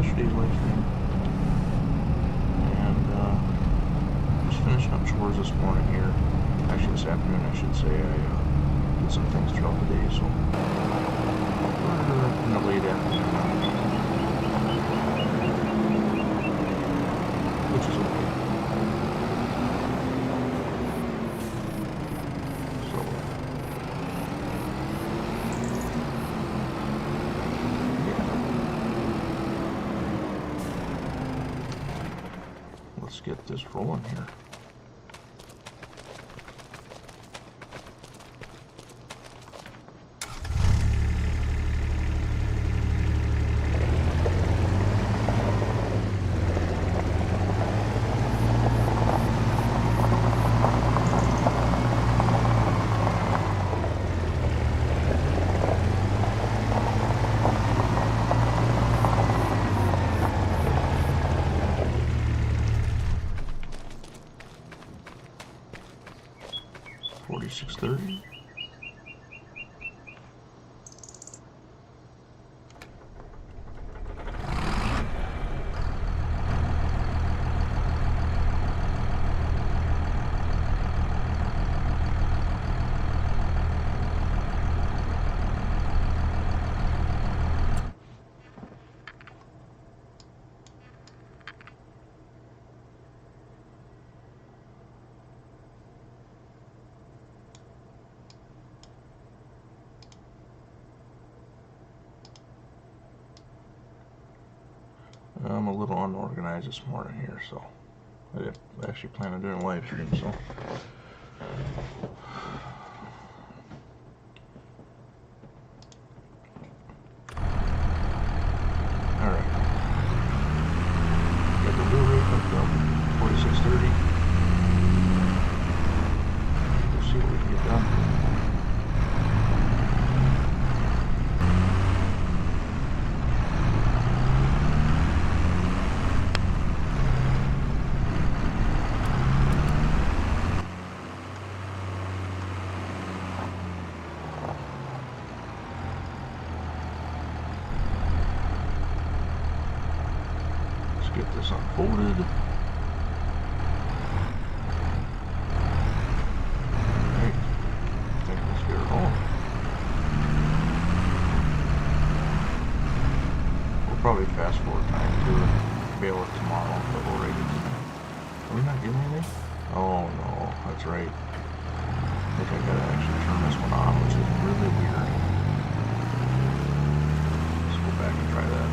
yesterday's live stream. And just finishing up chores this morning here. Actually this afternoon I should say. I did some things throughout the day, so we're in the late afternoon now, which is okay. Let's get this rolling here. $46.30. I'm a little unorganized this morning here, so I actually plan on doing a live stream, so alright. Got the wheel rate up to 46.30. We'll see what we can get done. Get this unfolded. Alright, I think let's get it rolling. We'll probably fast forward time to bale it tomorrow, but we'll rate it tonight. Are we not getting anything? Oh no, that's right. I think I gotta actually turn this one on, which is really weird. Let's go back and try that.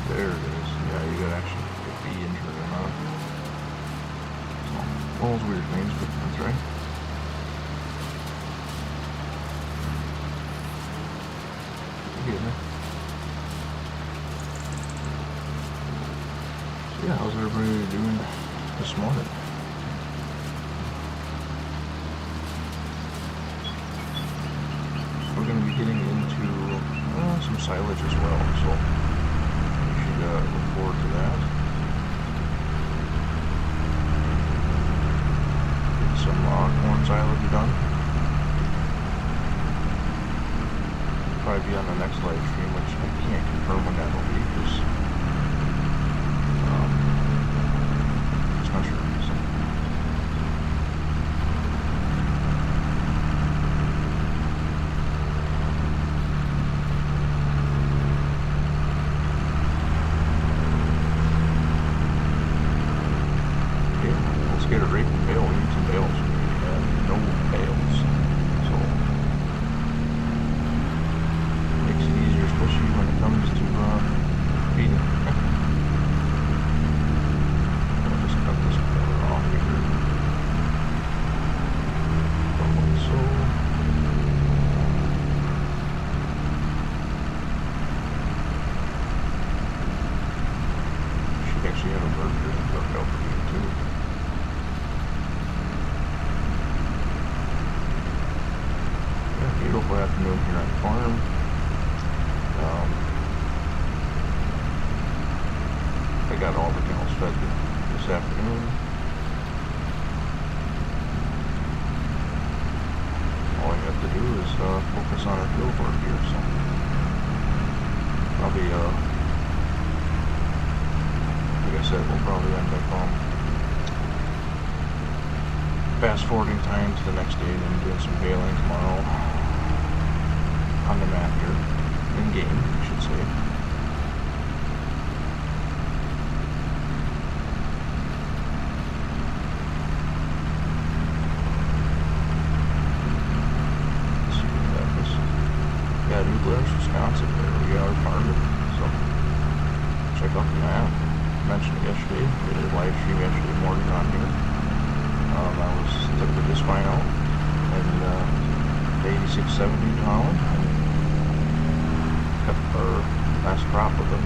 There it is. Yeah, you gotta actually be injured or not. So, all those weird things, but that's right. You're getting it. So yeah, how's everybody doing this morning? We're gonna be getting into some silage as well, so look forward to that. Get some corn silage done. Probably be on the next live stream, which I can't confirm when that will be because it's not sure. So. Get a rake and bale. We need some bales. We have no bales, so it makes it easier, especially when it comes to feeding. I'll just cut this corner off here. Like so. Should actually have a burger and cook out for you too. Beautiful afternoon here on the farm. I got all the cows fed this afternoon. focus on our field work here, so probably, like I said, we'll probably end up fast forwarding time to the next day and then doing some baling tomorrow on the map here, in game, I should say. Yeah, New Glarus, Wisconsin, there we are farming, so check out the map. I mentioned it yesterday, we did a live stream yesterday morning on here. Took the disc vine out, and the 8670 in Holland, and cut our last crop of the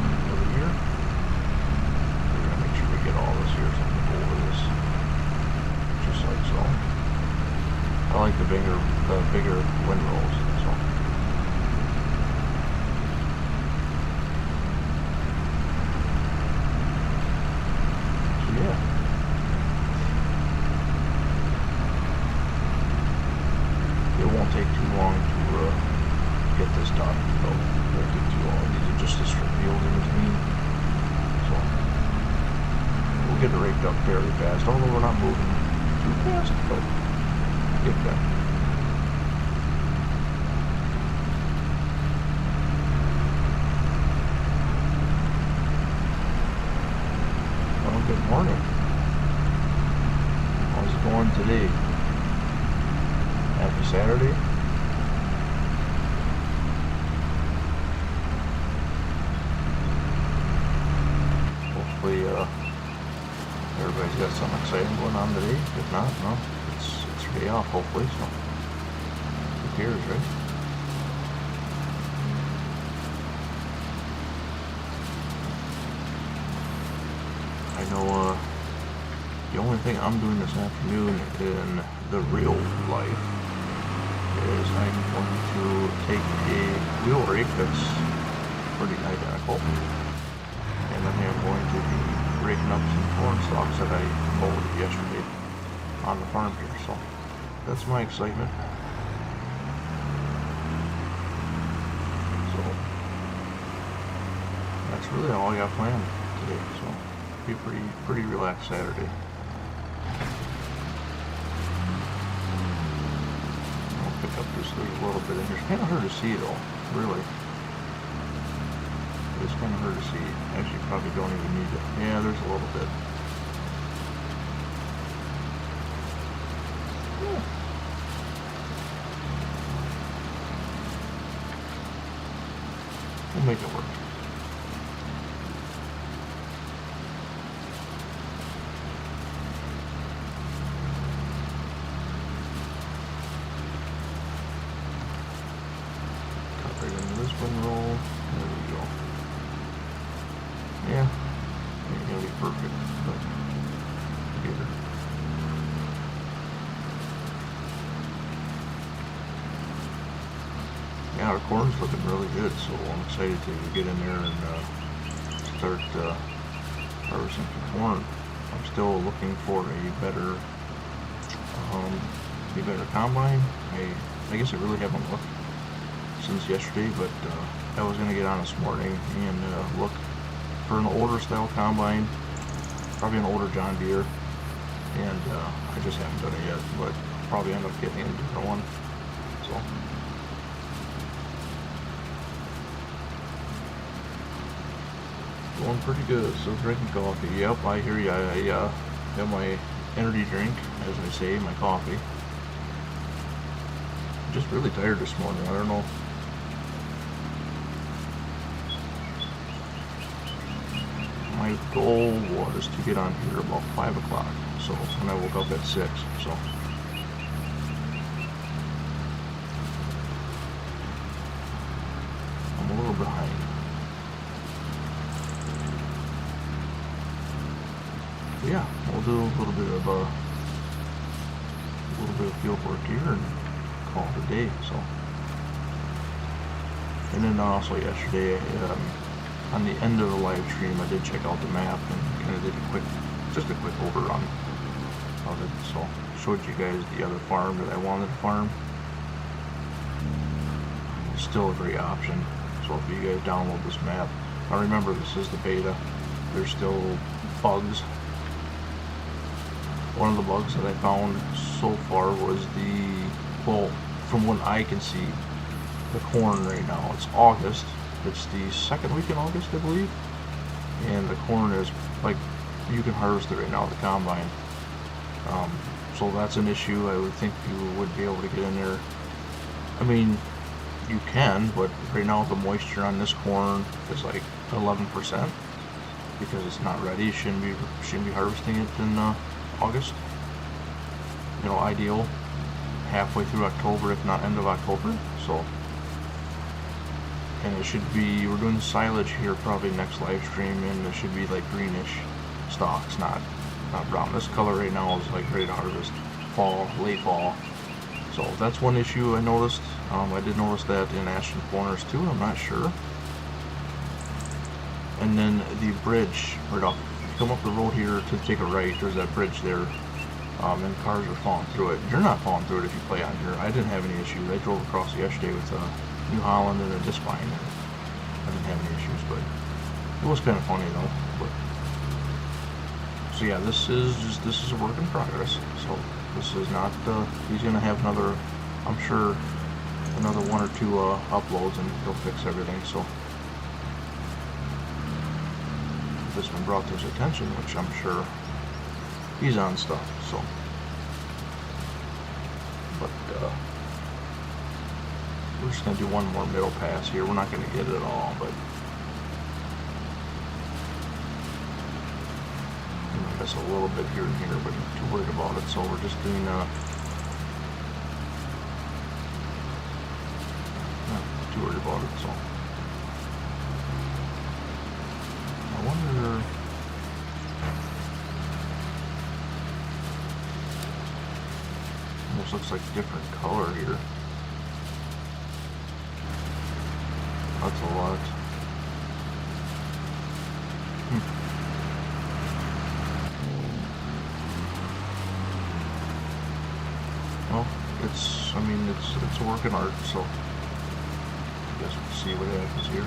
year. We're gonna make sure we get all this here, so we go over this, just like so. I like the bigger windrows, so. Yeah. It won't take too long to get this done. So it won't take too long. These are just the strip fields in between. So we'll get it raked up fairly fast, although we're not moving too fast, but get that. Well, good morning. How's it going today? Happy Saturday. Hopefully everybody's got something exciting going on today. If not, no, it's your day off hopefully, so who cares, right? I know the only thing I'm doing this afternoon in the real life is I'm going to take a wheel rake that's pretty identical, and then I'm going to be raking up some corn stalks that I mowed yesterday on the farm here, so that's my excitement. So that's really all I got planned today, so it'll be pretty relaxed Saturday. Up just a little bit in here. It's kind of hard to see though, really. It's kind of hard to see. Actually, probably don't even need it. Yeah, there's a little bit. Yeah. We'll make it work. Roll. There we go. Yeah, ain't gonna be perfect, but get it. Yeah, our corn's looking really good, so I'm excited to get in there and start harvesting some corn. I'm still looking for a better combine. I guess I really haven't looked since yesterday, but I was going to get on this morning and look for an older style combine, probably an older John Deere, and I just haven't done it yet, but probably end up getting a different one. So going pretty good. So drinking coffee. Yep, I hear you. I have my energy drink, as I say, my coffee. I'm just really tired this morning. I don't know. My goal was to get on here about 5 o'clock, so when I woke up at 6, so I'm a little behind. But yeah, we'll do a little bit of field work here and call it a day. So, and then also yesterday, on the end of the live stream, I did check out the map and kind of did just a quick overrun of it. So showed you guys the other farm that I wanted to farm. still a great option. So if you guys download this map, now remember this is the beta. There's still bugs. One of the bugs that I found so far was well, from what I can see, the corn right now. It's August. It's the second week in August, I believe. And the corn is, like, you can harvest it right now at the combine. So that's an issue. I would think you would be able to get in there. I mean, you can, but right now the moisture on this corn is like 11% because it's not ready. You shouldn't be harvesting it in August. You know, ideal halfway through October, if not end of October. So, and it should be, we're doing silage here probably next live stream, and it should be like greenish stalks, not brown. This color right now is like ready to harvest, fall, late fall. So that's one issue I noticed. I did notice that in Ashton Corners too. I'm not sure. And then the bridge, right off, come up the road here to take a right. There's that bridge there, and cars are falling through it. You're not falling through it if you play on here. I didn't have any issues. I drove across yesterday with New Holland and a Discline. I didn't have any issues, but it was kind of funny though. But so yeah, this is a work in progress. So this is not. He's gonna have another, I'm sure, another 1 or 2 uploads, and he'll fix everything. So this one brought to his attention, which I'm sure he's on stuff. So, but we're just gonna do one more middle pass here. We're not gonna get it all, but I guess a little bit here and here, but not too worried about it. So we're just doing not too worried about it. So I wonder. Almost looks like a different color here. That's a lot. Well, I mean, it's a work in art, so I guess we'll see what happens here.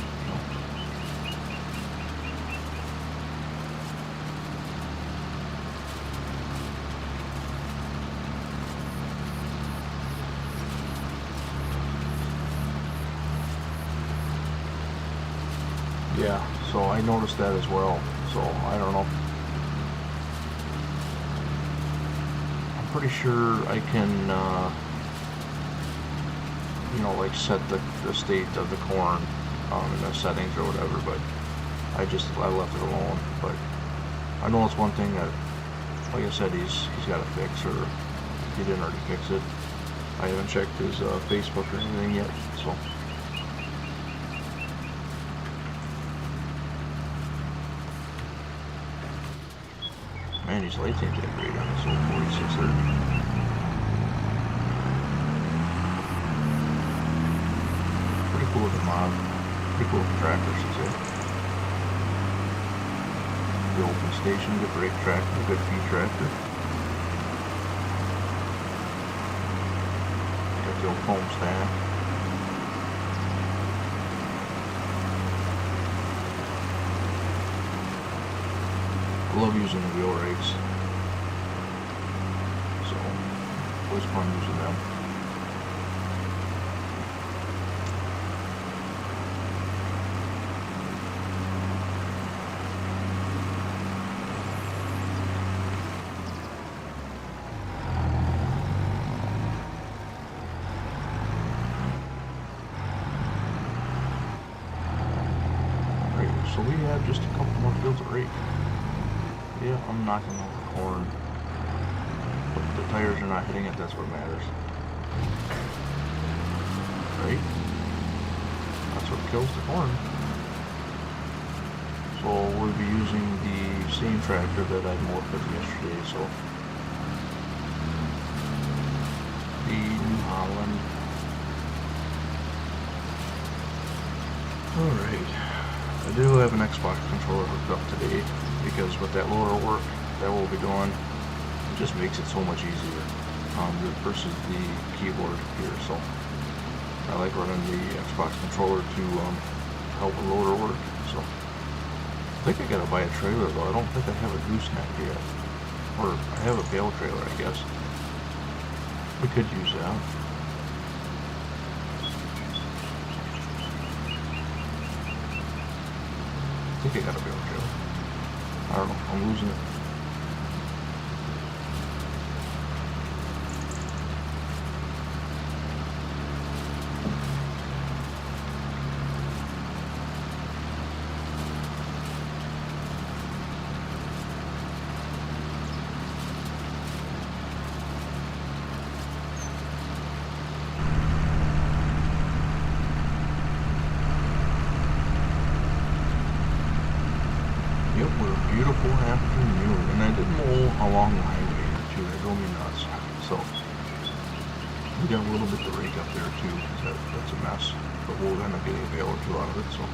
Yeah, so I noticed that as well. So I don't know. I'm pretty sure I can, you know, like set the state of the corn in the settings or whatever. But I left it alone. But I know it's one thing that, like I said, he's got to fix, or he didn't already fix it. I haven't checked his Facebook or anything yet. So. Man, these lights ain't that great on this old 4630. Pretty cool looking mod. Pretty cool looking tractor, I should say. The open station, good brake tractor, good feed tractor. Got the old foam stack. I love using the wheel rakes, so always fun using them. Right, so we have just a couple more fields of rake. Yeah, I'm knocking over corn, but the tires are not hitting it. That's what matters, right? That's what kills the corn. So we'll be using the same tractor that I mowed with yesterday. So the New Holland. All right, I do have an Xbox controller hooked up today, because with that loader work that we'll be doing, it just makes it so much easier versus the keyboard here. So I like running the Xbox controller to help the loader work. So I think I gotta buy a trailer though. I don't think I have a gooseneck yet. Or I have a bale trailer, I guess. We could use that. I think I got a bale trailer. I don't know. I'm losing it. Yep, what a beautiful afternoon. And I did mow along the highway here too. That drove me nuts. So we got a little bit to rake up there too, because that's a mess. But we'll end up getting a bale or two out of it. So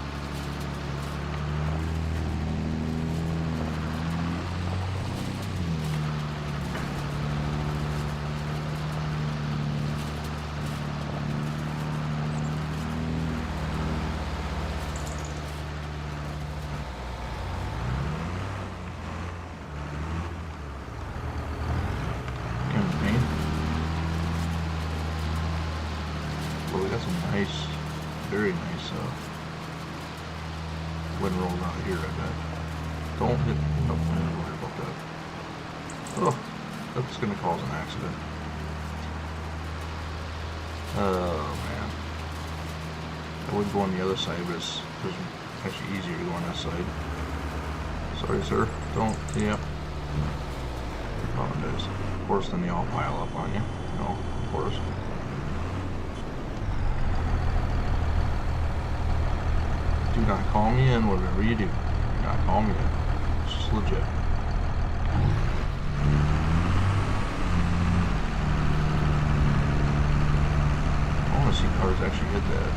well, we got some nice, very nice windrolls out here, I bet. Don't hit, no, I don't worry about that. Oh, that's going to cause an accident. Oh, man. I would go on the other side, but it's actually easier to go on that side. Sorry, sir. Don't, yeah. Apologize. Of course, then they all pile up on you. No, of course. Do not call me in, whatever you do. Do not call me in. It's just legit. I want to see cars actually hit that.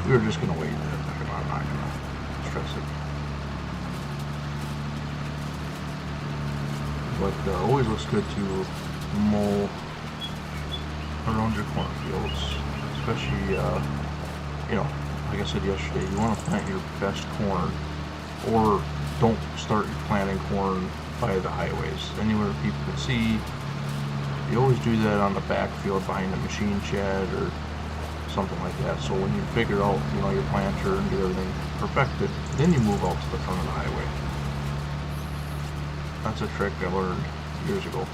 We were just going to wait that. I'm not going to stress it. But always looks good to mow around your cornfields, especially, you know, like I said yesterday, you want to plant your best corn, or don't start planting corn by the highways, anywhere people can see. You always do that on the backfield behind the machine shed or something like that. So when you figure out, you know, your planter and get everything perfected, then you move out to the front of the highway. That's a trick I learned years ago.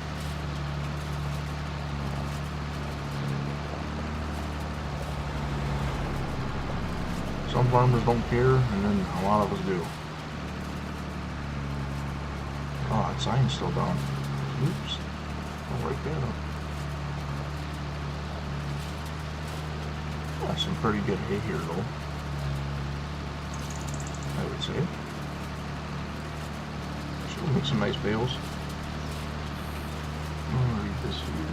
Some farmers don't care, and then a lot of us do. Oh, that sign's still down. Oops. I'll write that up. That's some pretty good hay here, though, I would say. We'll make some nice bales. I'll read this here.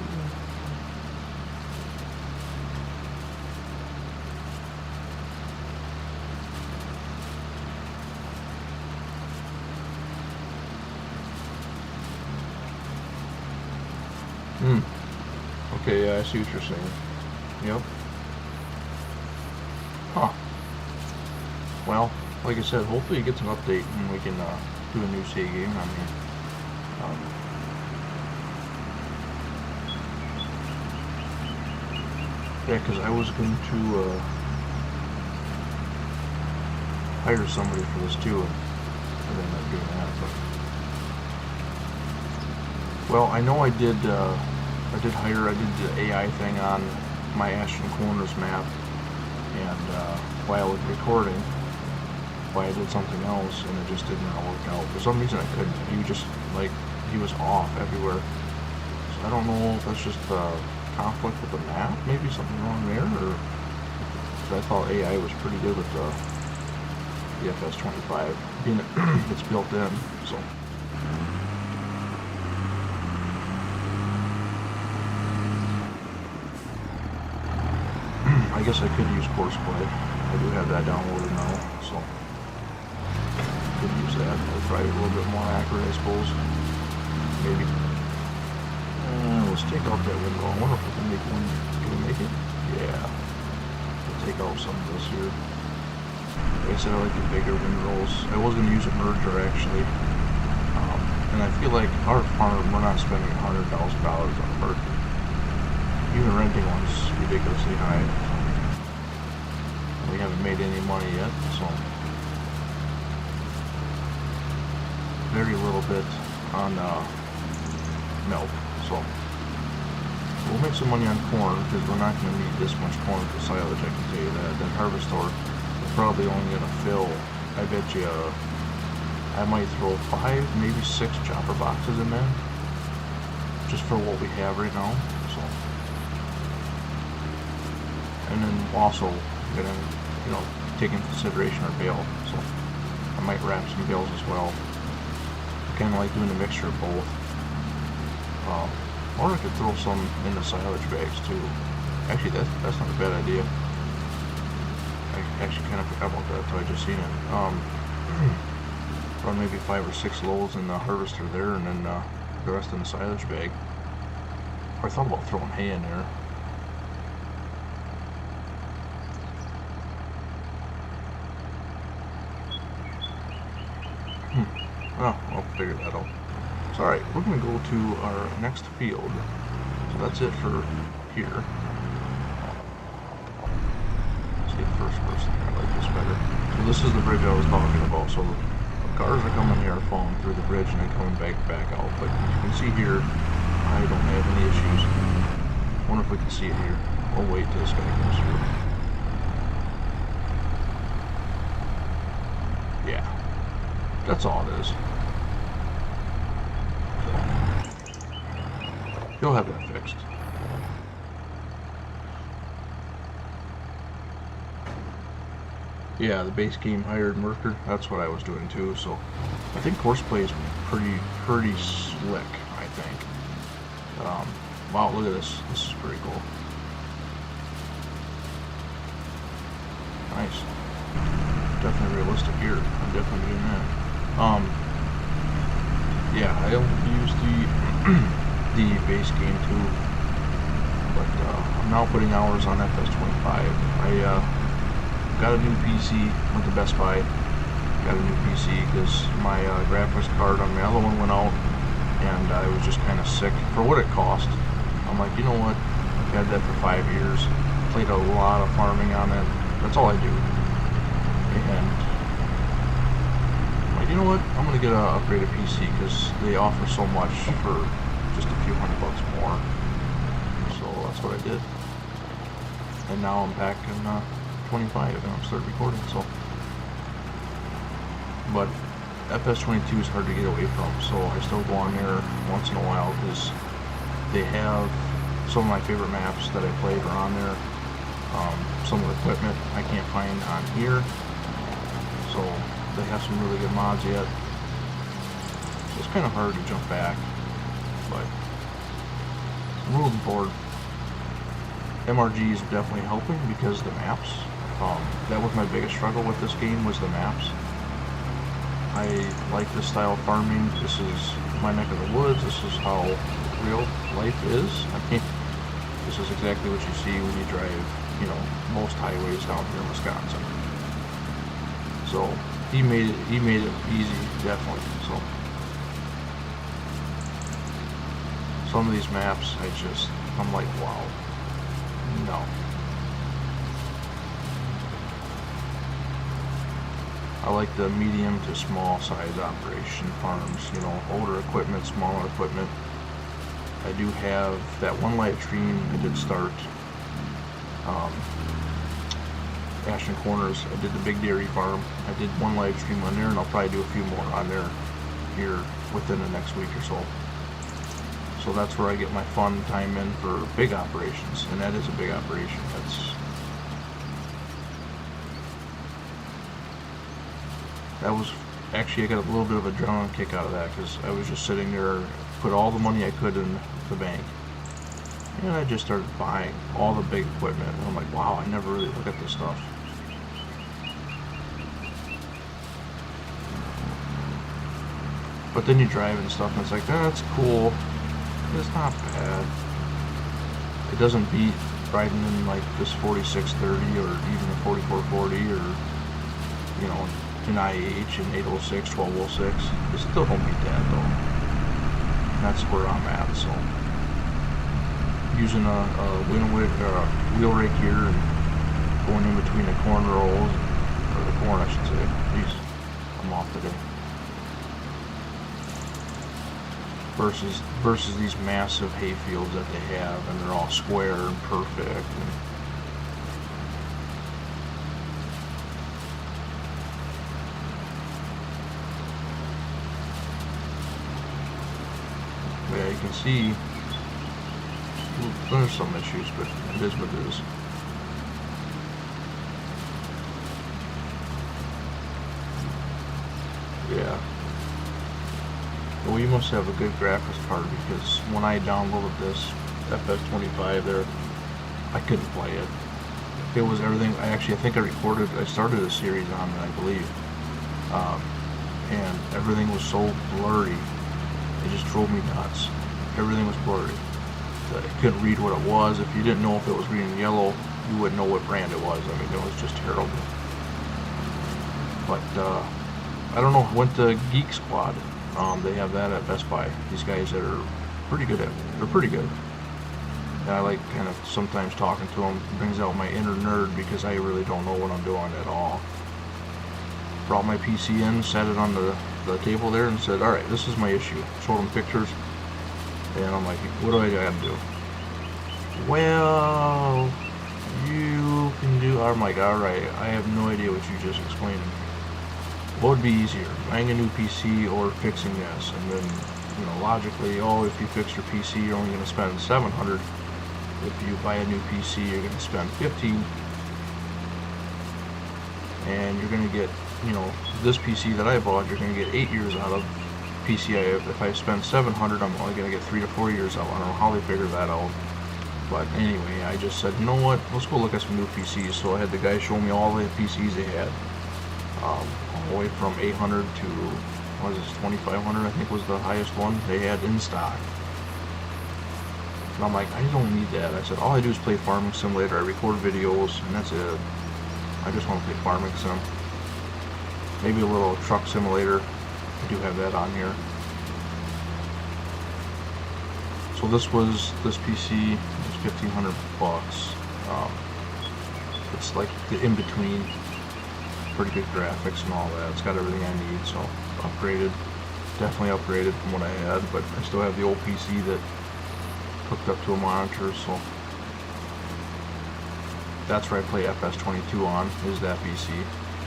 Okay, yeah, I see what you're saying. Yep. Huh. Well, like I said, hopefully it gets an update and we can do a new C game on here. Yeah, because I was going to hire somebody for this too, and I ended up doing that. But well, I know I did the AI thing on my Ashton Corners map, and while I was recording, I did something else and it just didn't work out. For some reason I couldn't. He was off everywhere. So I don't know if that's just conflict with the map, maybe something wrong there, or because I thought AI was pretty good with the FS25, being it's built in. So I guess I could use Courseplay. I do have that downloaded now, so Could use that. That's probably a little bit more accurate, I suppose. Maybe. Let's take out that window. I wonder if we can make one. Can we make it? Yeah. We'll take out some of this here. Like I said, I like the bigger windrows. I was going to use a merger actually. And I feel like our farm, we're not spending $100,000 on a merger. Even renting one's ridiculously high. We haven't made any money yet, so very little bit on milk. So we'll make some money on corn because we're not going to need this much corn for silage. I can tell you that. That harvestor is probably only going to fill. I bet you. I might throw 5, maybe 6 chopper boxes in there, just for what we have right now. So, and then also gonna, take into consideration our bale. So I might wrap some bales as well. Kind of like doing a mixture of both. Or I could throw some in the silage bags too. Actually, that's not a bad idea. I actually kind of forgot about that until I just seen it. Run maybe 5 or 6 loads in the harvester there, and then the rest in the silage bag. Or I thought about throwing hay in there. Well, I'll figure that out. So, alright, we're going to go to our next field. So that's it for here. Let's see the first person here. I like this better. So this is the bridge I was talking about. So cars are coming here, falling through the bridge, and then coming back out. But you can see here, I don't have any issues. I wonder if we can see it here. We'll wait till this guy comes through. Yeah, that's all it is. So, you'll have that fixed. Yeah, the base game hired worker. That's what I was doing too. So I think horseplay is pretty slick. I think. Wow, look at this. This is pretty cool. Nice. Definitely realistic here. I'm definitely doing that. Yeah, I don't use the base game too, but I'm now putting hours on FS25. Got a new PC with the Best Buy. Got a new PC because my graphics card on my other one went out, and I was just kind of sick for what it cost. I'm like, you know what? I've had that for 5 years. Played a lot of farming on it. That's all I do. And I'm like, you know what? I'm gonna get an upgraded PC because they offer so much for just a few $100 more. So that's what I did. And now I'm back in 25 and I'm starting recording. So, but FS22 is hard to get away from, so I still go on there once in a while because they have some of my favorite maps that I played are on there. Some of the equipment I can't find on here, so they have some really good mods yet. So it's kind of hard to jump back, but I'm looking forward. MRG is definitely helping because the maps. That was my biggest struggle with this game, was the maps. I like this style of farming. This is my neck of the woods. This is how real life is. I mean, this is exactly what you see when you drive, most highways down here in Wisconsin. So he made it easy, definitely. So some of these maps, I'm like, wow, no. I like the medium to small size operation farms, older equipment, smaller equipment. I do have that one live stream I did start, Ashton Corners. I did the big dairy farm. I did one live stream on there, and I'll probably do a few more on there here within the next week or so. So that's where I get my fun time in for big operations, and that is a big operation. That was actually, I got a little bit of a adrenaline kick out of that because I was just sitting there, put all the money I could in the bank, and I just started buying all the big equipment. And I'm like, wow, I never really look at this stuff. But then you drive and stuff, and it's like, that's cool. It's not bad. It doesn't beat riding in like this 4630 or even the 4440 or, you know, an IH and 806, 1206. It still don't beat that though. And that's where I'm at. So using a wheel rake here and going in between the corn rows, or the corn I should say. Jeez, I'm off today. Versus these massive hay fields that they have, and they're all square and perfect. And yeah, you can see there's some issues, but it is what it is. Yeah. Well, you must have a good graphics card, because when I downloaded this FS25 there, I couldn't play it. It was everything. I think I started a series on it, I believe. And everything was so blurry. It just drove me nuts. Everything was blurry. I couldn't read what it was. If you didn't know if it was green and yellow, you wouldn't know what brand it was. I mean, it was just terrible. But, I don't know, I went to Geek Squad. They have that at Best Buy. These guys that are pretty good they're pretty good. And I like kind of sometimes talking to them. It brings out my inner nerd, because I really don't know what I'm doing at all. Brought my PC in, sat it on the table there, and said, alright, this is my issue. Showed them pictures. And I'm like, what do I gotta do? Well, you can do... I'm like, alright, I have no idea what you just explained. What would be easier, buying a new PC or fixing this? And then, you know, logically, if you fix your PC, you're only going to spend $700. If you buy a new PC, you're going to spend $15. And you're going to get, you know, this PC that I bought, you're going to get 8 years out of. PC, if I spend $700, I'm only going to get 3 to 4 years out. I don't know how they figured that out. But anyway, I just said, you know what, let's go look at some new PCs. So I had the guy show me all the PCs they had. All the way from 800 to, what is this, 2500 I think was the highest one they had in stock. And I'm like, I don't need that. I said, all I do is play Farming Simulator. I record videos, and that's it. I just want to play Farming Sim. Maybe a little Truck Simulator. I do have that on here. So this PC was $1,500. It's like the in-between. Pretty good graphics and all that. It's got everything I need, so upgraded. Definitely upgraded from what I had, but I still have the old PC that hooked up to a monitor, so that's where I play FS22 on, is that PC.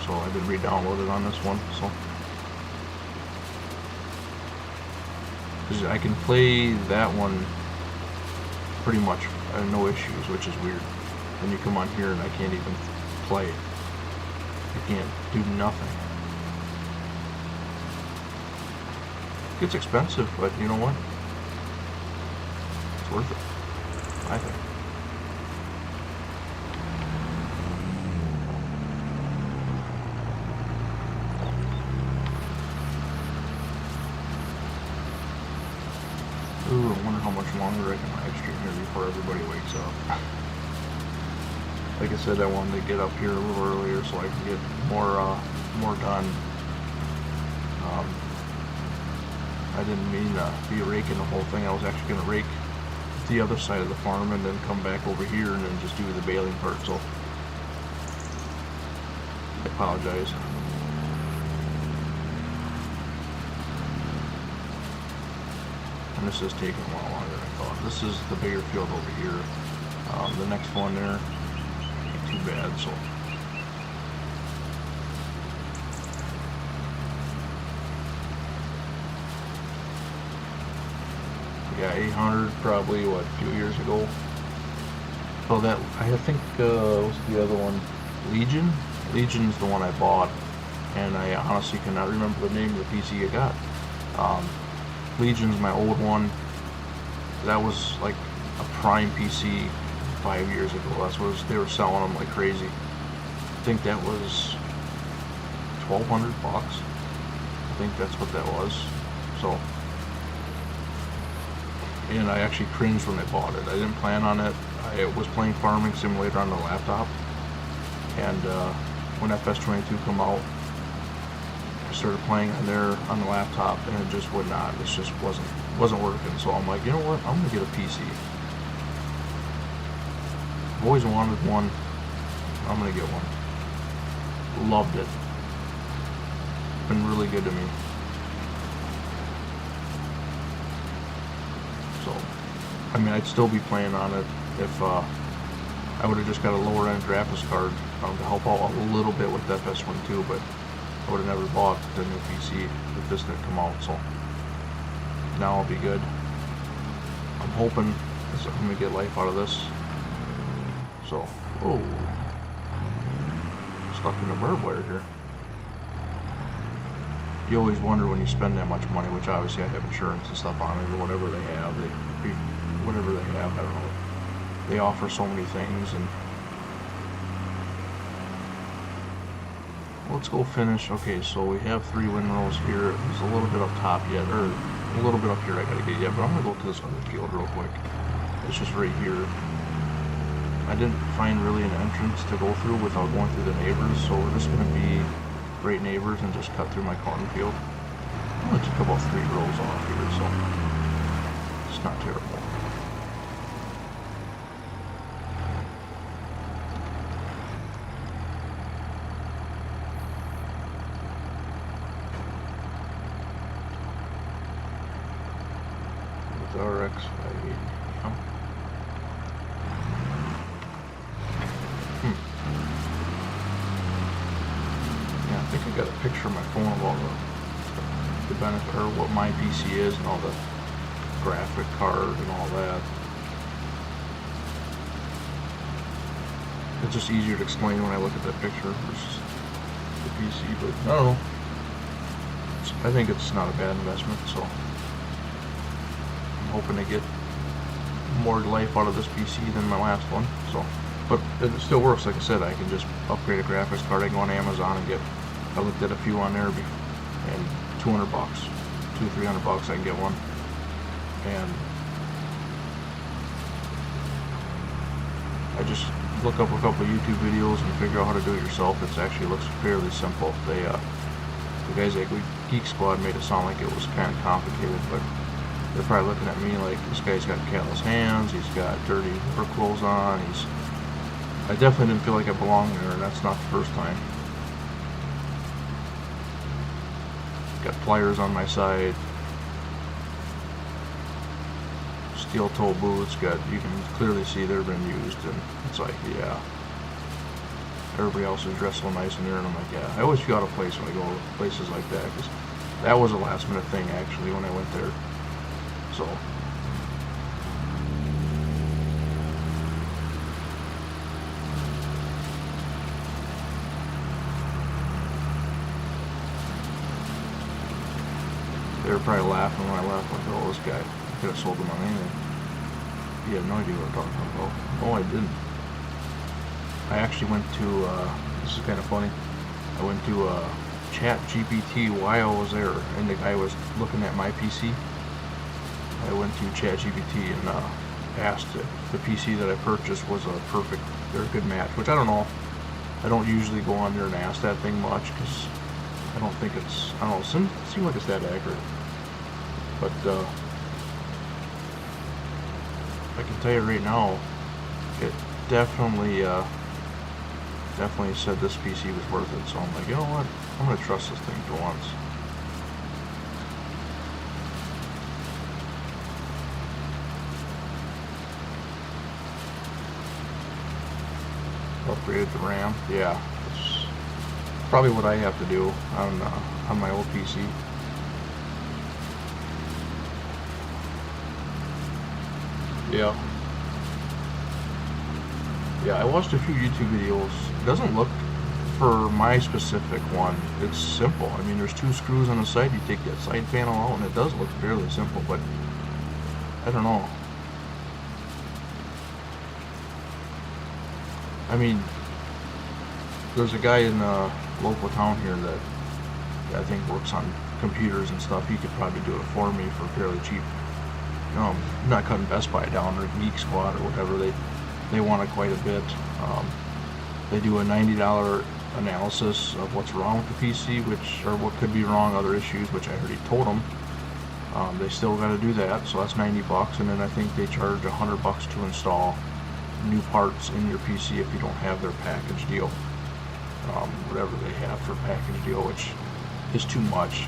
So I did re-download it on this one, so I can play that one pretty much no issues, which is weird. Then you come on here and I can't even play it. I can't do nothing. It gets expensive, but you know what? It's worth it, I think. Ooh, I wonder how much longer I can live stream here before everybody wakes up. Like I said, I wanted to get up here a little earlier so I can get more done. I didn't mean to be raking the whole thing. I was actually going to rake the other side of the farm and then come back over here and then just do the baling part, so I apologize. And this is taking a while longer than I thought. This is the bigger field over here. The next one there, too bad, so yeah, 800 probably, what, a few years ago. So that, I think, what's the other one? Legion? Legion's the one I bought, and I honestly cannot remember the name of the PC I got. Legion's my old one. That was like a prime PC 5 years ago. That's what they were selling them like crazy. I think that was $1,200 bucks. I think that's what that was. So, and I actually cringed when I bought it. I didn't plan on it. I was playing Farming Simulator on the laptop, and when FS22 come out, I started playing on there on the laptop, and it just would not. It just wasn't working. So I'm like, you know what? I'm gonna get a PC. I've always wanted one. I'm gonna get one. Loved it. Been really good to me. So, I mean, I'd still be playing on it if I would have just got a lower end graphics card to help out a little bit with FS22, but I would have never bought the new PC if this didn't come out. So now I'll be good. I'm hoping I'm gonna get life out of this. So, oh, stuck in a barbed wire here. You always wonder when you spend that much money, which obviously I have insurance and stuff on it, or whatever they have. Whatever they have, I don't know. They offer so many things, and let's go finish. Okay, so we have 3 windrows here. There's a little bit up top yet, or a little bit up here I gotta get yet, but I'm gonna go to this other field real quick. It's just right here. I didn't find really an entrance to go through without going through the neighbors, so we're just gonna be right neighbors and just cut through my cornfield. I'm gonna take about 3 rows off here, so it's not terrible. With RX 580. Yeah, I think I got a picture on my phone of all the benefit, or what my PC is, and all the graphic card and all that. It's just easier to explain when I look at that picture versus the PC, but I don't know. I think it's not a bad investment, so I'm hoping to get more life out of this PC than my last one. So, but it still works. Like I said, I can just upgrade a graphics card. I can go on Amazon and get. I looked at a few on there, and $200, $200-300 I can get one. And I just look up a couple of YouTube videos and figure out how to do it yourself. It actually looks fairly simple. The guys at Geek Squad made it sound like it was kind of complicated, but they're probably looking at me like, this guy's got callous hands, he's got dirty work clothes on, I definitely didn't feel like I belonged there, and that's not the first time. Got pliers on my side, steel toe boots, you can clearly see they've been used, and it's like, yeah. Everybody else is dressed so nice in there, and I'm like, yeah. I always feel out of place when I go to places like that, because that was a last minute thing actually when I went there. So they were probably laughing when I left, like, oh, this guy, I could have sold him on anything. He had no idea what I'm talking about. No, I didn't. I actually went to, this is kind of funny, I went to ChatGPT while I was there, and the guy was looking at my PC. I went to ChatGPT and asked if the PC that I purchased was a good match, which I don't know. I don't usually go on there and ask that thing much, because I don't think it's, I don't know, it seems like it's that accurate. But I can tell you right now, it definitely said this PC was worth it. So I'm like, you know what, I'm going to trust this thing for once. Upgraded the RAM, yeah, it's probably what I have to do on my old PC. Yeah, I watched a few YouTube videos. It doesn't look, for my specific one, it's simple. I mean, there's 2 screws on the side. You take that side panel out, and it does look fairly simple, but I don't know. I mean, there's a guy in a local town here that I think works on computers and stuff, he could probably do it for me for fairly cheap. Not cutting Best Buy down or Geek Squad or whatever. They want it quite a bit. They do a $90 analysis of what's wrong with the PC, or what could be wrong, other issues, which I already told them. They still got to do that, so that's $90, and then I think they charge $100 to install new parts in your PC if you don't have their package deal. Whatever they have for package deal, which is too much.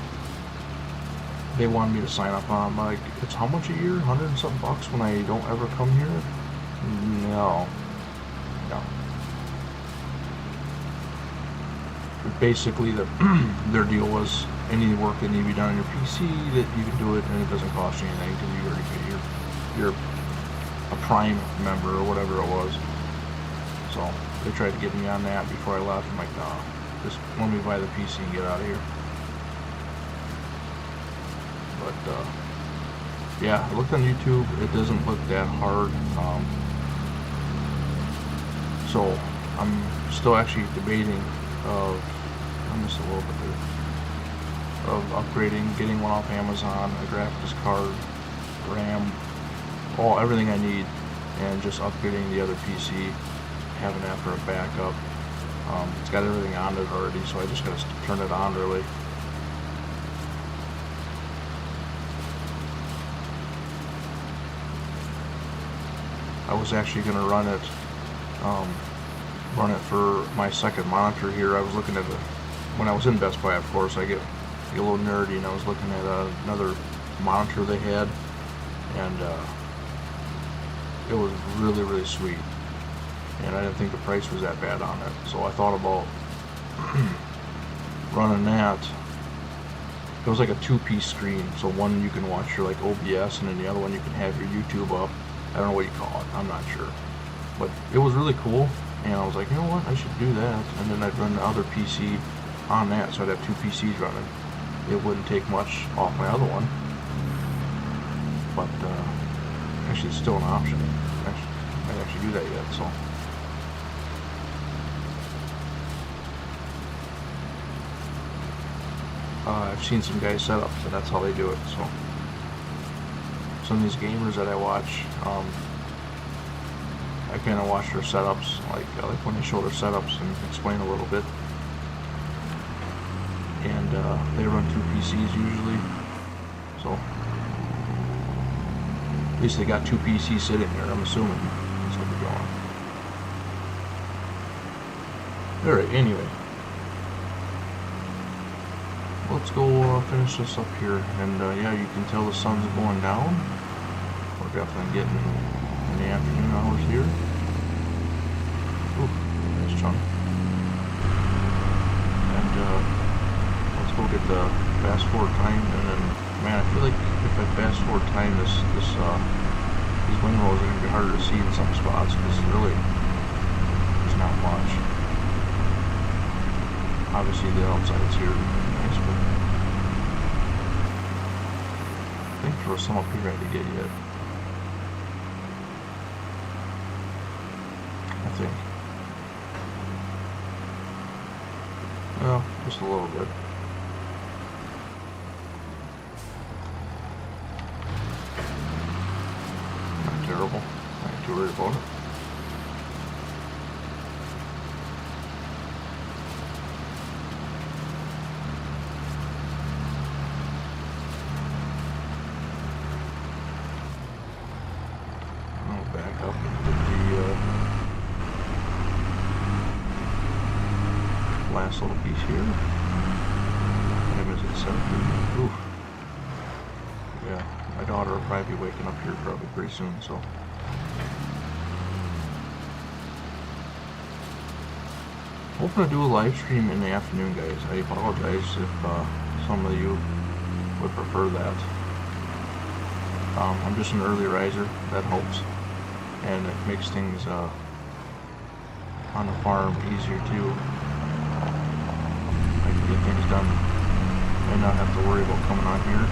They wanted me to sign up on, like, it's how much a year? 100 and something bucks when I don't ever come here? No. But basically, their deal was any work that needs to be done on your PC, that you can do it and it doesn't cost you anything because you already pay you're a Prime member or whatever it was. So they tried to get me on that before I left. I'm like, nah, just let me buy the PC and get out of here. But yeah, I looked on YouTube. It doesn't look that hard. So I'm still actually debating of, I missed a little bit there, of upgrading, getting one off Amazon, a graphics card, RAM, everything I need, and just upgrading the other PC, having that for a backup. It's got everything on it already, so I just gotta turn it on really. I was actually gonna run it for my second monitor here. I was looking at when I was in Best Buy, of course, I get a little nerdy, and I was looking at another monitor they had, and it was really, really sweet, and I didn't think the price was that bad on it, so I thought about running that. It was like a two-piece screen, so one you can watch your like OBS, and then the other one you can have your YouTube up. I don't know what you call it, I'm not sure, but it was really cool, and I was like, you know what, I should do that, and then I'd run the other PC on that, so I'd have two PCs running. It wouldn't take much off my other one, but actually it's still an option. I might actually do that yet, so. I've seen some guys set up, so that's how they do it, so. Some of these gamers that I watch, I kind of watch their setups, like when they show their setups and explain a little bit. And they run two PCs usually, so at least they got two PCs sitting there, I'm assuming. That's what they're doing. Alright, anyway. Let's go finish this up here, and yeah, you can tell the sun's going down. We're definitely getting in the afternoon hours here. Ooh, nice chunk. And let's go get the fast forward time, and then, man, I feel like if I fast forward time, these windrows are going to be harder to see in some spots, because really, there's not much. Obviously the outside's here. Nice, but I think there was some up here I had to get yet. I think. Well, just a little bit. Not terrible. I ain't too worried about it. Last little piece here. Time is at 7:30. Oof. Yeah, my daughter will probably be waking up here probably pretty soon, so. Hoping to do a live stream in the afternoon, guys. I apologize if some of you would prefer that. I'm just an early riser, that helps, and it makes things on the farm easier too. Get things done and not have to worry about coming on here.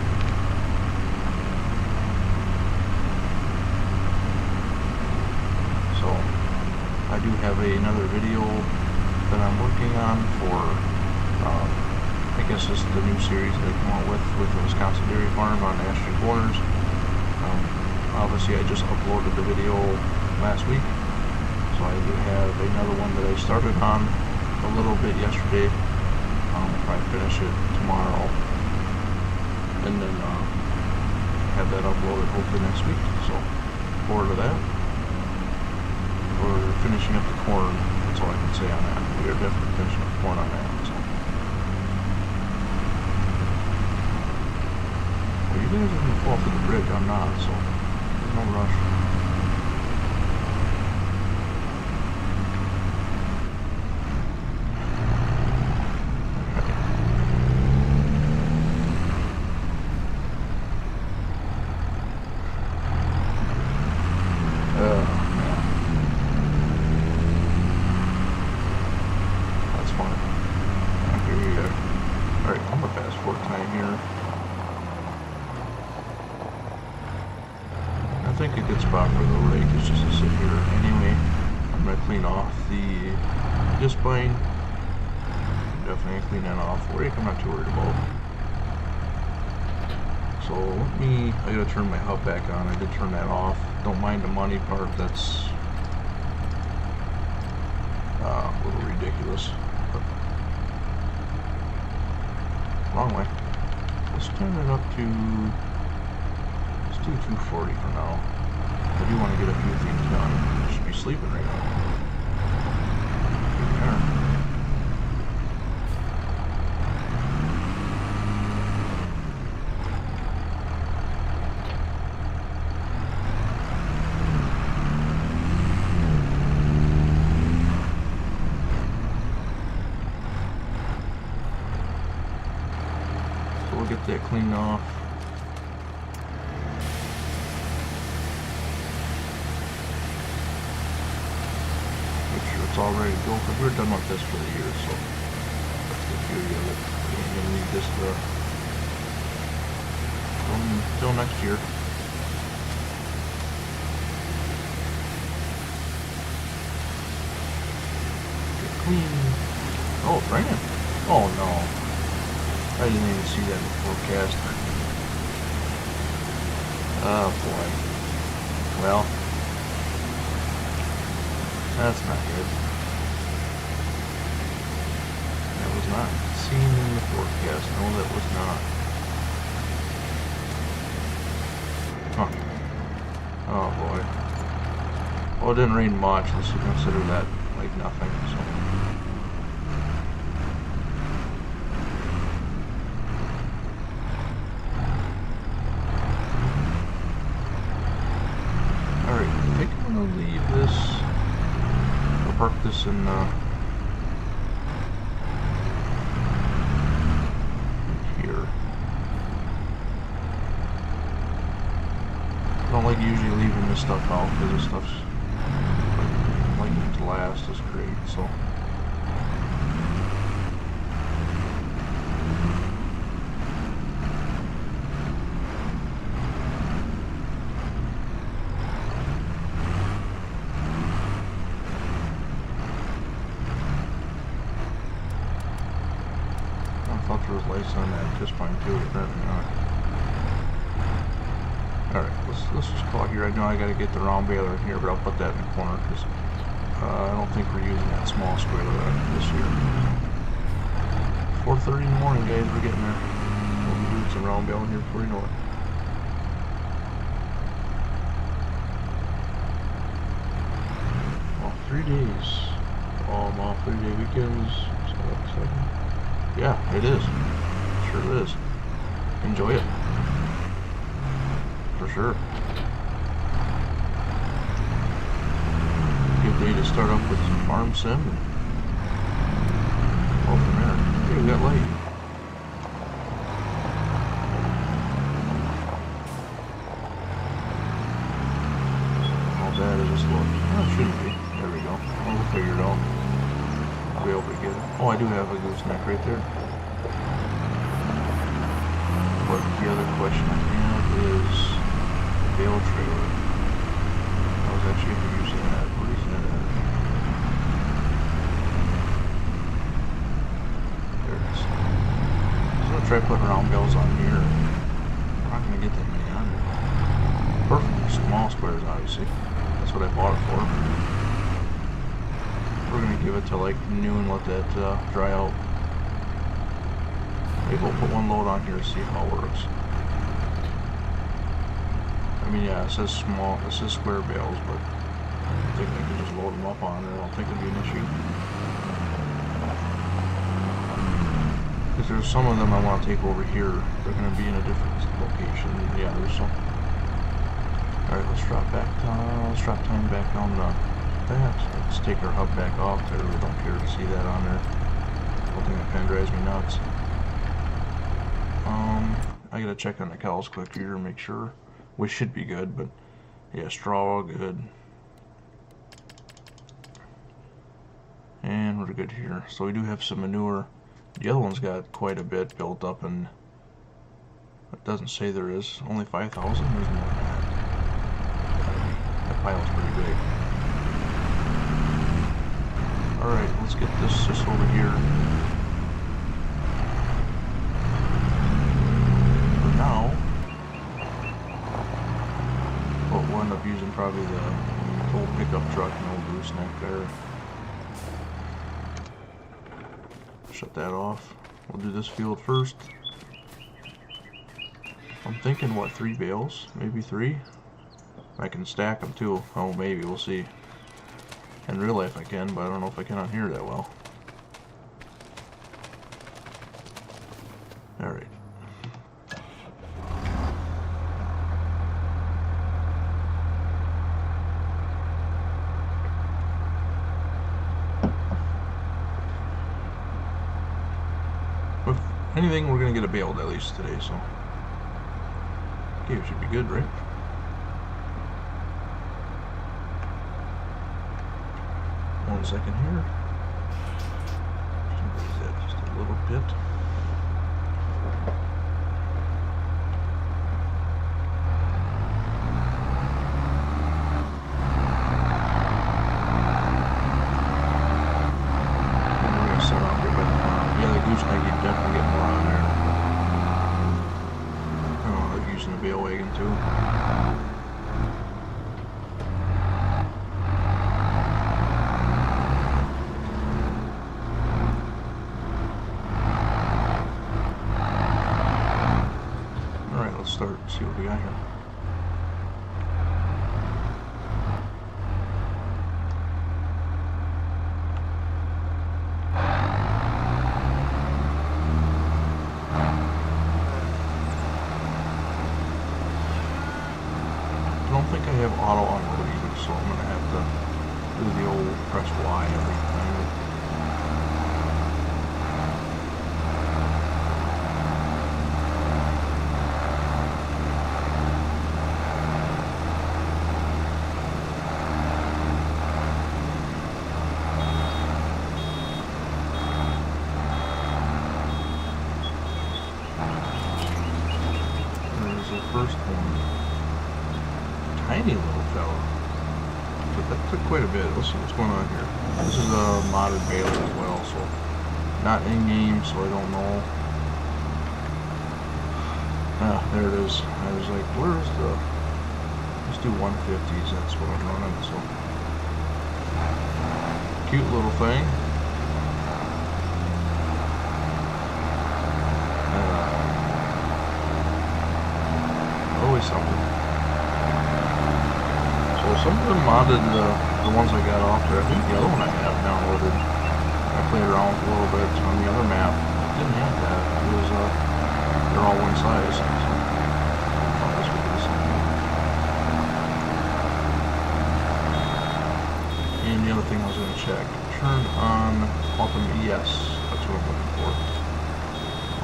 So I do have another video that I'm working on for I think guess this is the new series they come out with the Wisconsin Dairy Farm on Ashton Corners. Obviously I just uploaded the video last week, so I do have another one that I started on a little bit yesterday. I'll probably finish it tomorrow, and then have that uploaded hopefully next week. So forward to that. We're finishing up the corn. That's all I can say on that. We are definitely finishing up the corn on that. So. Well, you guys are going to fall through the bridge. I'm not, so there's no rush. I think a good spot for the rake is just to sit here. Anyway, I'm going to clean off the disc plane. Definitely clean that off. The rake I'm not too worried about. So I gotta turn my hub back on. I did turn that off. Don't mind the money part, that's a little ridiculous. But wrong way. Let's turn it up to, let's do 240 for now. I do want to get a few things done. I should be sleeping right now. Good turn. So we'll get that cleaned off. It's all ready to go because we're done with this for the year, so that's the beauty of it. We ain't gonna need this until next year. Get clean. Oh, it's raining. Oh no. I didn't even see that in the forecast. Oh boy. Well, that's not good. That was not seen in the forecast. No, that was not. Huh. Oh boy. Well, it didn't rain much. Let's consider that like nothing. So. Alright, I think I'm going to leave this. Park this in here. I don't like usually leaving this stuff out because this stuff's like it to last is great. So. I thought there was lights on that just fine too, apparently not. Alright, let's just call it here. I know I gotta get the round baler in here, but I'll put that in the corner because I don't think we're using that small square this year. 4:30 in the morning, guys, we're getting there. We'll be doing some round baling here before you know it. Well, 3 days. I'm off 3-day weekends. So that's 7. Yeah, it is. Sure is. Enjoy it. For sure. Good day to start up with some farm sim and go from there. Hey, we got light. How bad is this look? Oh, it shouldn't be. There we go. We'll figure it out. I'll be able to get it. Oh, I do have a gooseneck right there. But the other question I have is bale trailer. I was actually using that. What is that at? There it is. try putting round bales on here. We're not going to get that many on here. Perfectly small squares, obviously. That's what I bought it for. We're going to give it to like noon, let that dry out. Maybe we'll put one load on here to see how it works. I mean, yeah, it says small, it says square bales, but I think I can just load them up on it. I don't think it'll be an issue. Because there's some of them I want to take over here. They're going to be in a different location. Yeah, there's some. Alright, let's drop back down. Let's drop time back down to that. Let's take our hub back off. I really don't care to see that on there. One thing that kind of drives me nuts. I gotta check on the cows quick here and make sure. We should be good, but yeah, straw all good. And we're good here. So we do have some manure. The other one's got quite a bit built up, and it doesn't say there is. Only 5,000? There's more than that. That pile's pretty big. Alright, let's get this just over here. For now, but we'll end up using probably the old pickup truck and old gooseneck there. Shut that off. We'll do this field first. I'm thinking, what, 3 bales? Maybe 3? I can stack them too. Oh, maybe. We'll see. In real life I can, but I don't know if I can on here that well. Alright. If anything, we're going to get a baled at least today, so. Okay, it should be good, right? One second here. Raise that just a little bit. And we're going to set off here, but yeah, the gooseneck, you definitely get more on there. Oh, they're using the bale wagon too. Start, see what we got here. I don't think I have auto unload either, so I'm gonna have to do the old press Y every time. First one, tiny little fella, but that took quite a bit. Let's see what's going on here. This is a modded bale as well, so not in game, so I don't know. Ah, there it is. I was like, where's the, let's do 150s, that's what I'm running, so cute little thing. Always something. So some of them modded the ones I got off there. I think the other one I have downloaded, I played around with a little bit on the other map. It didn't have that. It was they're all one size. So I thought this would be something. And the other thing I was going to check, turn on Ultimate. Yes, that's what I'm looking for.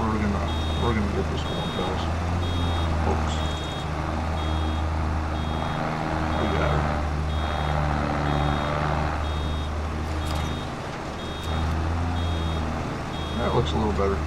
We're gonna get this one, fellas. Folks. That looks a little better.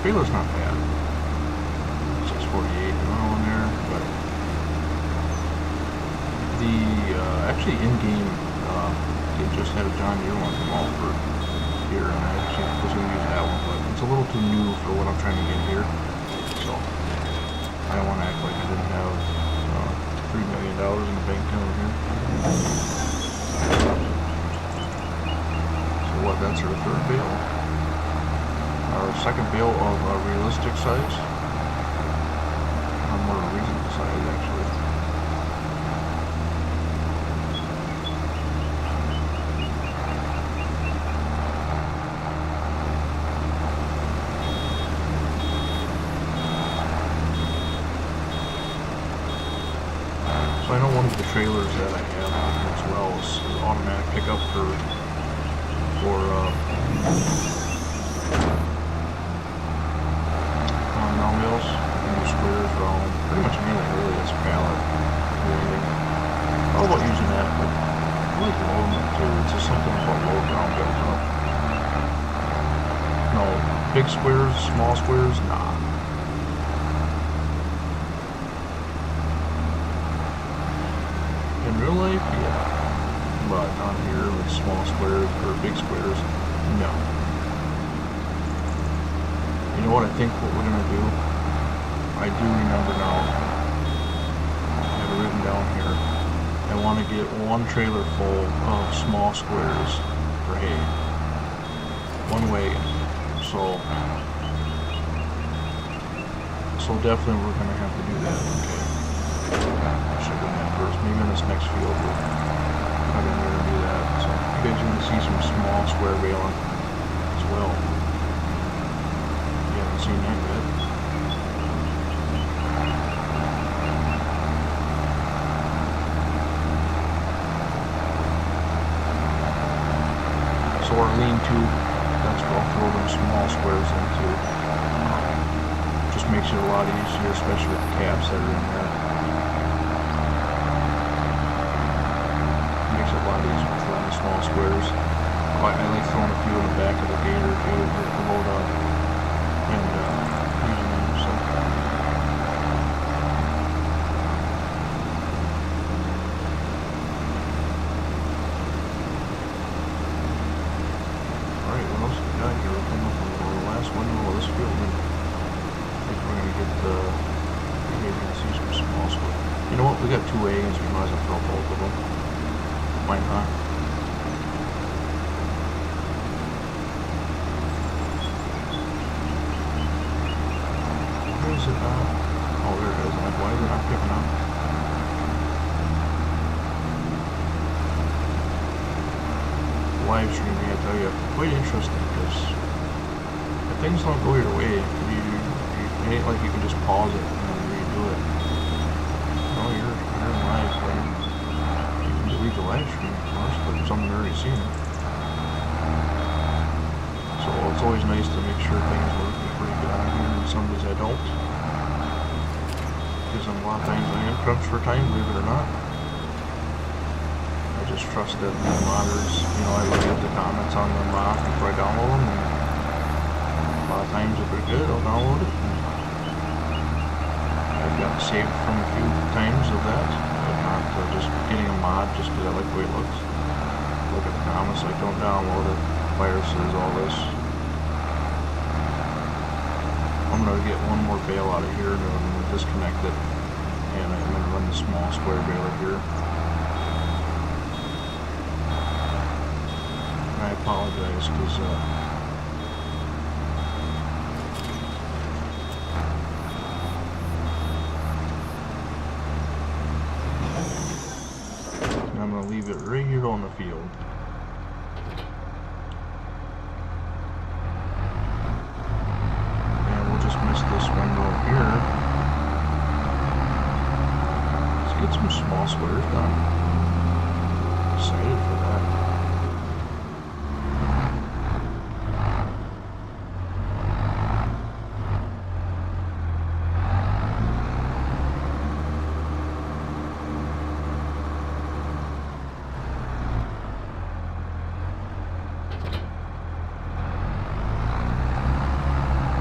baler's not bad. 648 in there, but the actually in-game they just had a John Deere one come out for here, and I actually was going to use that one, but it's a little too new for what I'm trying to get here, so I don't want to act like I didn't have $3 million in the bank account here. So what, that's our third bale. Our second bale of realistic size. More reasonable size, actually. So I know one of the trailers that I have as well is automatic pickup for round wheels, and squares, round, pretty much anything really that's pallet or anything. All about using that, but I like loading it too. It's just something about loading round wheels up. No, big squares, small squares, nah. In real life, yeah. But on here with small squares or big squares, no. You know what I think what we're going to do? I do remember now. I have it written down here. I want to get one trailer full of small squares for hay. One wagon. So definitely we're going to have to do that. Okay. I should have done that first. Maybe in this next field we'll cut in there and do that. So you guys are going to see some small square baling as well. You haven't seen that yet. So our lean-to, that's what I'll throw them small squares into. Just makes it a lot easier, especially with the cabs that are in there. Makes it a lot easier throwing the small squares. I like throwing a few in the back of the gator too to load up and using them. So. Alright, what else we got here? We're coming up on the last window of this field. I think we're going to get maybe we're going to see some small squares. You know what? We got two wagons. We might as well throw both of them. Why not? Where is it not? Oh, there it is. Like, why is it not picking up? Live streaming, I tell you, quite interesting because if things don't go your way, it ain't like you can just pause it and then redo it. No, you're in live, right? You can delete the live stream, of course, but someone's already seen it. So it's always nice to make sure things work pretty good on here, and some days I don't. Because a lot of times I am crunched for time, believe it or not. I just trust that the modders, you know, I look at the comments on the mod before I download them, and a lot of times if they're good, I'll download it. I've gotten saved from a few times of that, but not just getting a mod just because I like the way it looks. Look at the comments, like don't download it, viruses, all this. I'm going to get one more bale out of here, and then I'm going to disconnect it, and I'm going to run the small square baler here. And I apologize because I'm going to leave it right here on the field. And we'll just miss this window here. Let's get some small squares done. Excited for that.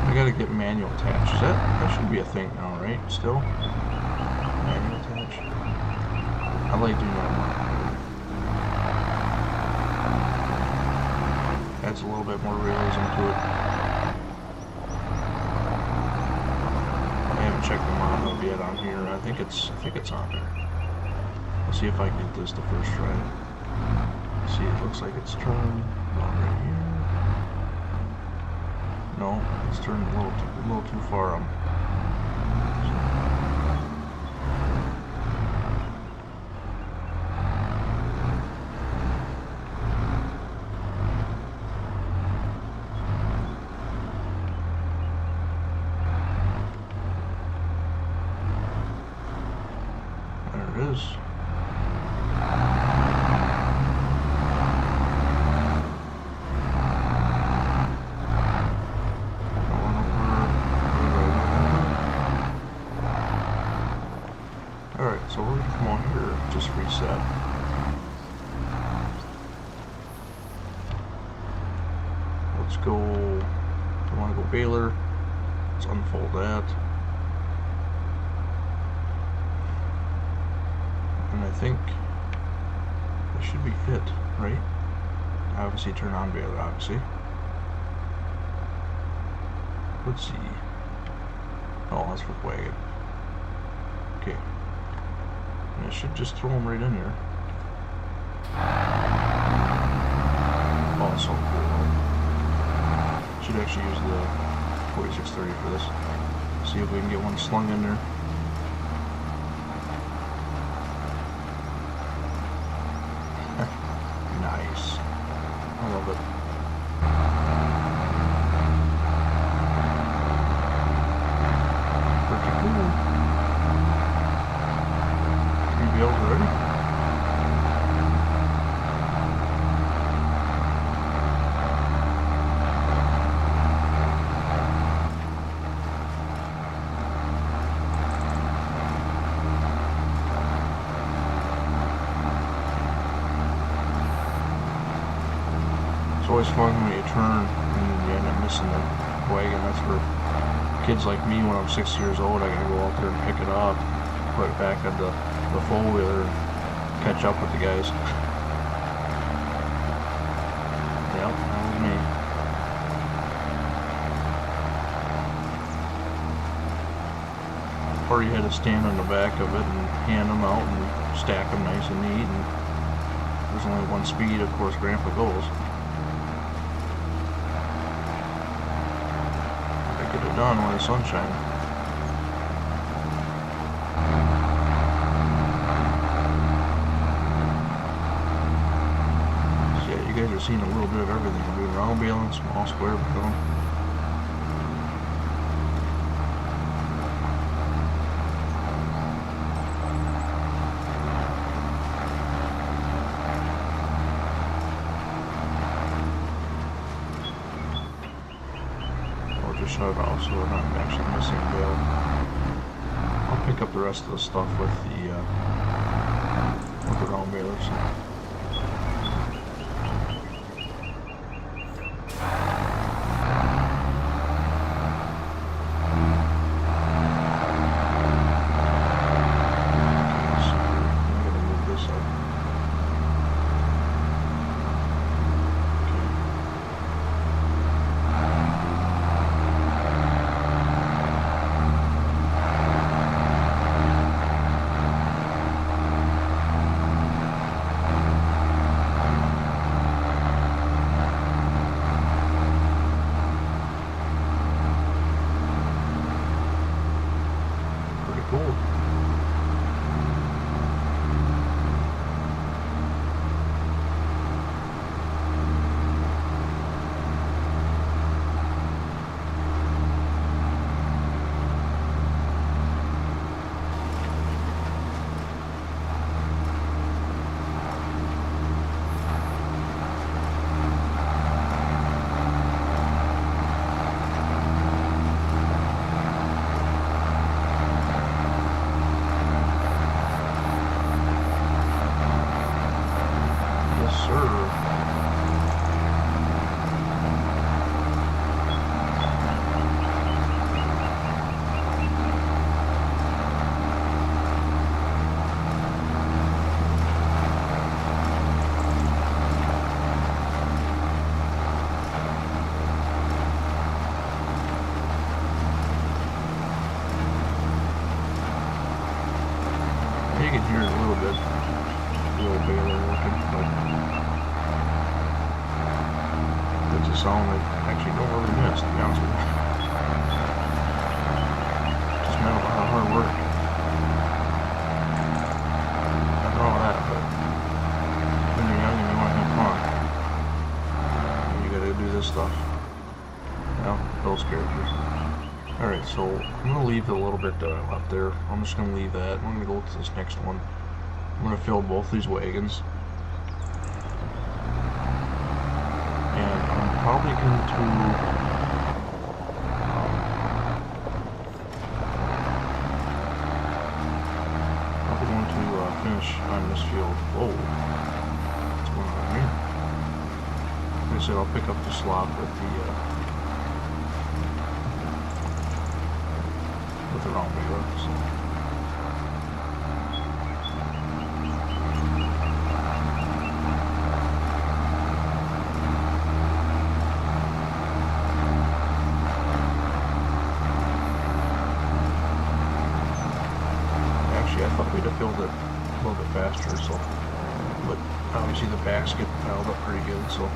I gotta get manual attach. That should be a thing now, right? Still? Manual attach? I like doing that. Adds a little bit more realism to it. I haven't checked the model yet on here. I think it's on there. Let's see if I can get this the first try. See, it looks like it's turned about right here. No, it's turned a little too far. There it is. Alright, so we're going to come on here, just reset. Let's go, I want to go baler. Let's unfold that. And I think that should be it, right? Obviously turn on baler, obviously. Let's see. Oh, that's for wagon. Okay. And I should just throw them right in here. Oh, so cool. Should actually use the 4630 for this. See if we can get one slung in there. Nice. I love it. Pretty cool. 3 bales already. It's always fun when you turn and you end up missing the wagon. That's for kids like me. When I'm 6 years old, I gotta go out there and pick it up, put it back on the four-wheeler, and catch up with the guys. Yep, that was me. Or you had to stand on the back of it and hand them out and stack them nice and neat. And there's only one speed, of course, Grandpa goes. Get it done when the sun's shining. So yeah, you guys are seeing a little bit of everything. We're doing round baling, small square baling. Just shut it off so we're not actually missing a bale. I'll pick up the rest of the stuff with the round balers. You can hear it a little bit. The old baler working, but it's a sound that I actually don't really miss, to be honest with you. Just meant a lot of hard work. Nothing wrong with that, but when you're young and you want to have fun, you gotta do this stuff. Well, those characters. Alright, so I'm going to leave a little bit up there. I'm just going to leave that. I'm going to go to this next one. I'm going to fill both these wagons. And I'm probably going to... finish on this field. Whoa. What's going on here? Like I said, I'll pick up the slop with the wrong baler. So. Actually, I thought we'd have filled it a little bit faster, so, but obviously the backs get piled up pretty good, so.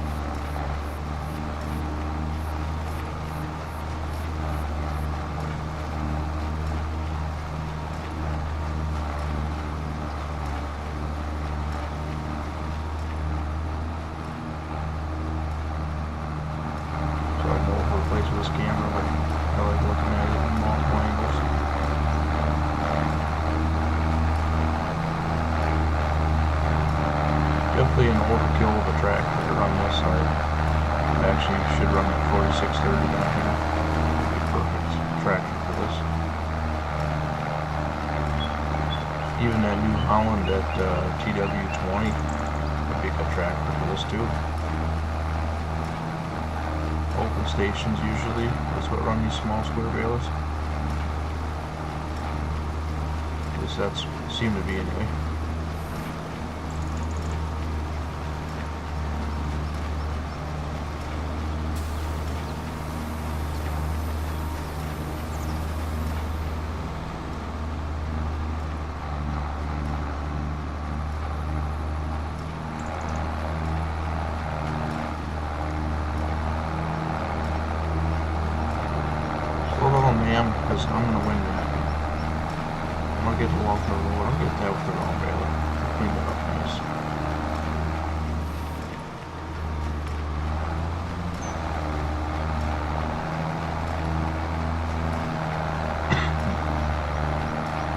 So I know over the place with this camera, but I like looking at it in multiple angles. Definitely an overkill of a tractor to run this. I actually should run that 4630 down here. It'd be a perfect tractor for this. Even that New Holland at TW20 would be a good tractor for this too. Open stations usually, that's what run these small square balers. At least that's seemed to be anyway. Because I'm going to win that. I'm going to get the wall through the road. I'm going to get that with the wrong baler. Clean that up nice.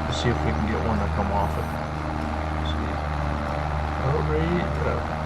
Let's see if we can get one to come off it. See. Alright.